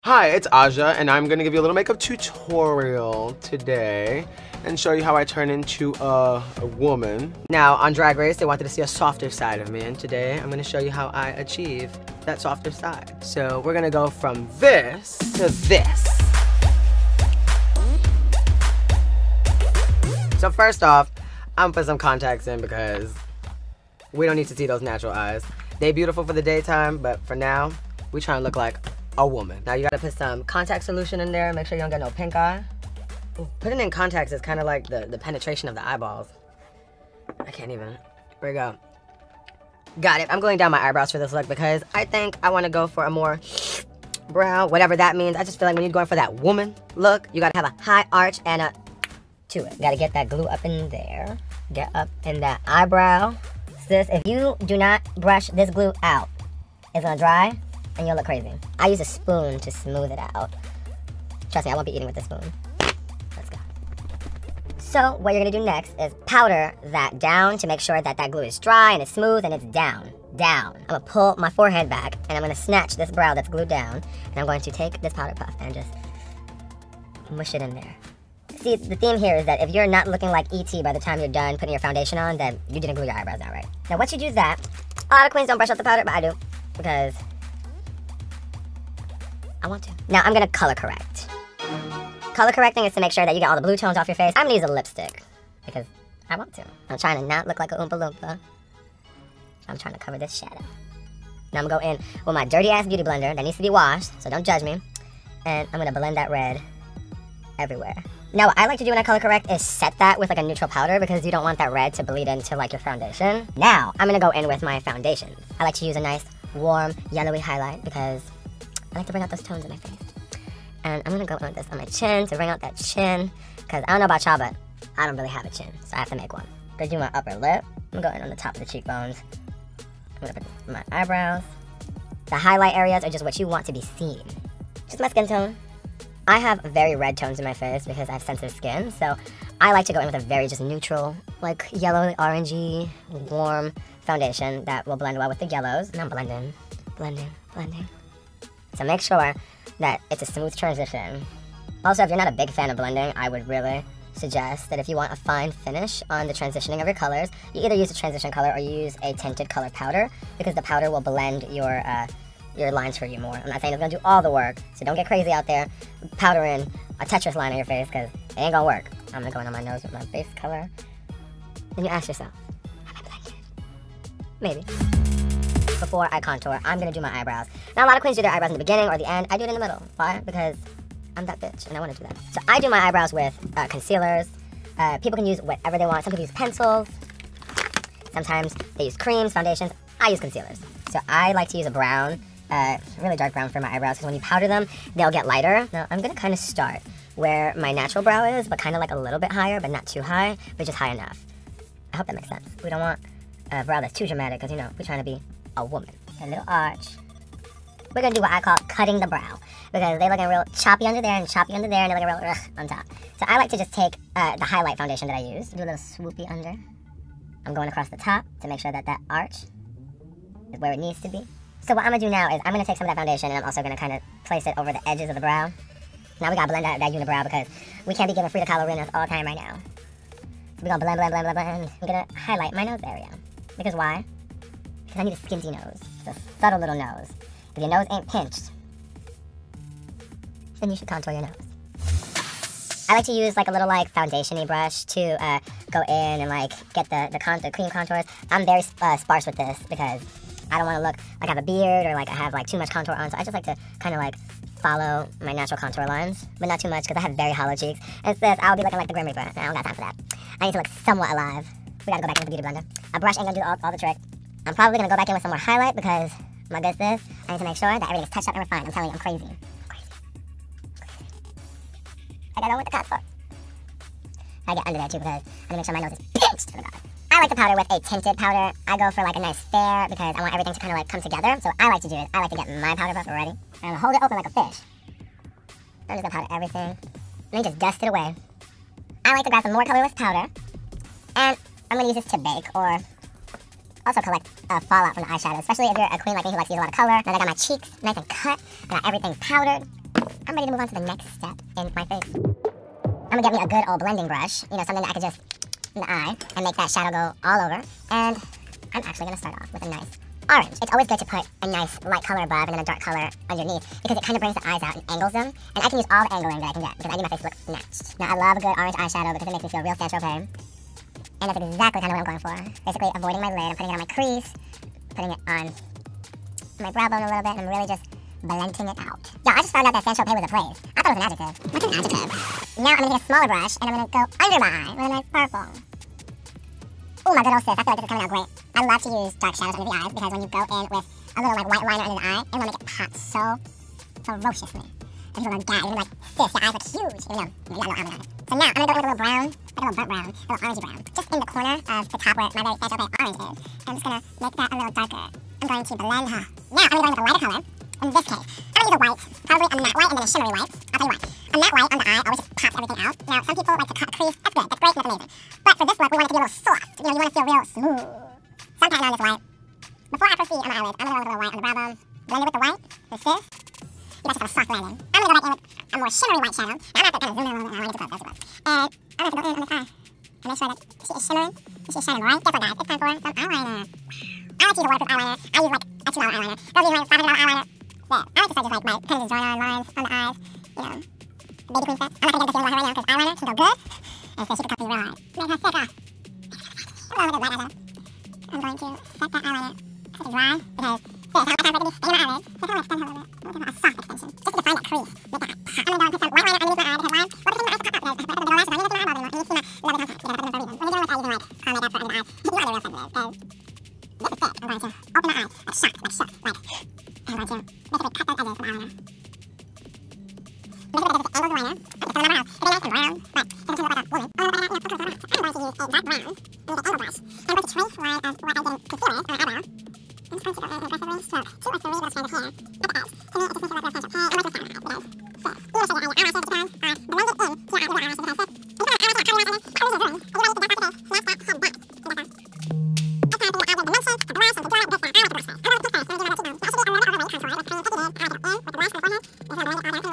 Hi, it's Aja, and I'm gonna give you a little makeup tutorial today and show you how I turn into a woman. Now, on Drag Race, they wanted to see a softer side of me, and today I'm gonna show you how I achieve that softer side. So we're gonna go from this to this. So first off, I'm gonna put some contacts in because we don't need to see those natural eyes. They beautiful for the daytime, but for now, we trying to look like a woman. Now you gotta put some contact solution in there, make sure you don't get no pink eye. Ooh, putting in contacts is kind of like the penetration of the eyeballs. I can't even. Here we go. Got it. I'm going down my eyebrows for this look because I think I want to go for a more brow, whatever that means. I just feel like when you're going for that woman look, you gotta have a high arch and a to it. Gotta get that glue up in there. Get up in that eyebrow. Sis, if you do not brush this glue out, it's gonna dry and you'll look crazy. I use a spoon to smooth it out. Trust me, I won't be eating with this spoon. Let's go. So what you're gonna do next is powder that down to make sure that that glue is dry and it's smooth and it's down. I'm gonna pull my forehead back and I'm gonna snatch this brow that's glued down and I'm going to take this powder puff and just mush it in there. See, the theme here is that if you're not looking like E.T. by the time you're done putting your foundation on, then you didn't glue your eyebrows down right. Now once you do that, a lot of queens don't brush up the powder, but I do because I want to. Now I'm gonna color correct. Color correcting is to make sure that you get all the blue tones off your face. I'm gonna use a lipstick because I want to. I'm trying to not look like a Oompa Loompa. I'm trying to cover this shadow. Now I'm gonna go in with my dirty ass beauty blender that needs to be washed, so don't judge me. And I'm gonna blend that red everywhere. Now what I like to do when I color correct is set that with like a neutral powder because you don't want that red to bleed into like your foundation. Now I'm gonna go in with my foundation. I like to use a nice warm yellowy highlight because I like to bring out those tones in my face. And I'm gonna go in with this on my chin to bring out that chin because I don't know about y'all, but I don't really have a chin, so I have to make one. Gonna do my upper lip. I'm gonna go in on the top of the cheekbones. I'm gonna put my eyebrows. The highlight areas are just what you want to be seen. Just my skin tone. I have very red tones in my face because I have sensitive skin, so I like to go in with a very just neutral, like yellow, orangey, warm foundation that will blend well with the yellows. And I'm blending. So make sure that it's a smooth transition. Also, if you're not a big fan of blending, I would really suggest that if you want a fine finish on the transitioning of your colors, you either use a transition color or you use a tinted color powder because the powder will blend your lines for you more. I'm not saying it's gonna do all the work, so don't get crazy out there powdering a Tetris line on your face because it ain't gonna work. I'm gonna go in on my nose with my base color. Then you ask yourself, have I blended? Maybe. Before I contour, I'm gonna do my eyebrows. Now a lot of queens do their eyebrows in the beginning or the end. I do it in the middle. Why? Because I'm that bitch and I wanna do that. So I do my eyebrows with concealers. People can use whatever they want. Some people use pencils. Sometimes they use creams, foundations. I use concealers. So I like to use a brown, really dark brown for my eyebrows because when you powder them, they'll get lighter. Now I'm gonna kind of start where my natural brow is, but kind of like a little bit higher, but not too high, but just high enough. I hope that makes sense. We don't want a brow that's too dramatic because, you know, we're trying to be a woman. A little arch. We're gonna do what I call cutting the brow because they're looking real choppy under there and choppy under there and they're looking real on top. So I like to just take the highlight foundation that I use, do a little swoopy under. I'm going across the top to make sure that that arch is where it needs to be. So what I'm gonna do now is I'm gonna take some of that foundation and I'm also gonna kind of place it over the edges of the brow. Now we gotta blend out that unibrow because we can't be giving Frida Kahlo Rinas all the time right now. So we're gonna blend. I'm gonna highlight my nose area. Because why? Because I need a skinty nose. It's a subtle little nose. If your nose ain't pinched, then you should contour your nose. I like to use like a little like foundation-y brush to go in and like get the cream contours. I'm very sparse with this because I don't want to look like I have a beard or like I have like too much contour on. So I just like to kind of like follow my natural contour lines, but not too much because I have very hollow cheeks. And sis, I'll be looking like the Grim Reaper. I don't got time for that. I need to look somewhat alive. We gotta go back in with the beauty blender. A brush ain't gonna do all the trick. I'm probably gonna go back in with some more highlight because my good sis, I need to make sure that everything is touched up and refined. I'm telling you, I'm crazy. I got on with the contour. I get under there too because I need to make sure my nose is pinched to the bottom. I like to powder with a tinted powder. I go for like a nice fair because I want everything to kind of like come together. So what I like to do is I like to get my powder puff ready and hold it open like a fish. I'm just gonna powder everything and then just dust it away. I like to grab some more colorless powder and I'm gonna use this to bake or also collect fallout from the eyeshadow, especially if you're a queen like me who likes to use a lot of color. Now I got my cheeks nice and cut, I got everything powdered. I'm ready to move on to the next step in my face. I'm gonna get me a good old blending brush, you know, something that I could just in the eye and make that shadow go all over. And I'm actually gonna start off with a nice orange. It's always good to put a nice light color above and then a dark color underneath because it kind of brings the eyes out and angles them. And I can use all the angling that I can get because I need my face to look snatched. Now I love a good orange eyeshadow because it makes me feel real Saint-Tropez. And that's exactly kind of what I'm going for. Basically avoiding my lid. I'm putting it on my crease, putting it on my brow bone a little bit, and I'm really just blending it out. Yeah, I just found out that Saint-Tropez was a place. I thought it was an adjective. What's an adjective? Now I'm gonna get a smaller brush and I'm gonna go under my eye with a nice purple. Oh my good old sis, I feel like this is coming out great. I love to use dark shadows under the eyes because when you go in with a little like white liner under the eye, it will make it pop so ferociously. And people are like, you're like, sis, your eyes look huge. Even though you got no almond eyes. So now I'm gonna go with a little brown, like a little burnt brown, a little orangey brown, just in the corner of the top where my very Saint-Tropez orange is. I'm just gonna make that a little darker. I'm going to blend her. Now I'm gonna go with a lighter color. In this case, I'm gonna use a white, probably a matte white and then a shimmery white. I'll tell you why. A matte white on the eye always just pops everything out. Now, some people like to cut a crease. That's good. That's great. That's amazing. But for this look, we want it to be a little soft. You know, you want to feel real smooth. So I'm patting on this white. Before I proceed on my eyelid, I'm gonna go with a little white on the brow bone. Blend it with the white. With this. You got yourself a soft landing. I'm gonna go back in with a more shimmery white shadow. Now, I'm gonna have to kind of zoom in a little bit. I want to get too close. Too close. And I'm gonna have to go in on this eye. And make sure that she is shimmering. She is shining bright. Guess what, guys? It's time for some eyeliner. I like to use a waterproof eyeliner. I use like a $2 eyeliner. Those use like $500 eyeliner. Yeah, I like to start just like kind of just drawing on lines on the eyes, you know, baby queen stuff. I'm not gonna get the feeling about her right now because eyeliner can go good, and so she can cut these real hard. Make her sick off. I'm going to set that eyeliner to dry because this, I can't really stay in my eyelid. So I'm going to extend her a little bit. I'm going to have a soft extension just to define that crease. Make that pop. I'm going to go and put some white liner underneath my eye because lines, well, because the eyes pop up. Because the lashes on, you don't see my eyeball anymore. You see my lovely contact. You gotta put them for a reason. When you're dealing with that, you can like calm makeup for under the eyes. You want to be real sensitive because this is it. I'm going to open my eyes like shut, like. I'm going to basically cut those edges from eyeliner. Make sure that this angle liner. Okay, so remember how it's very nice and brown, but it doesn't look like a woman. I'm going to use a dark brown. And with an angle brush. I'm going to trace line of what I didn't conceal it on my eyebrow. I'm just going to go in aggressively stroke 2 or 3 little strands of hair at the edge. To me, it just makes it look like a strands of hair. I'm going to put it on my eyes because you want to show your eyelashes at the time. Blend it in to your eyelashes because it's you put your eyelashes on your eyes, and then you want to use the dark part of the face. Snap that head back. It's time for your eyelid dimension, the brush, and to draw it this way. I like the brush face. I'm going to put this face. I'm going to do my cheekbones. It should be a little overweight contour. Let's bring it in, and I get in with the brush on the forehead. And then blend it all down.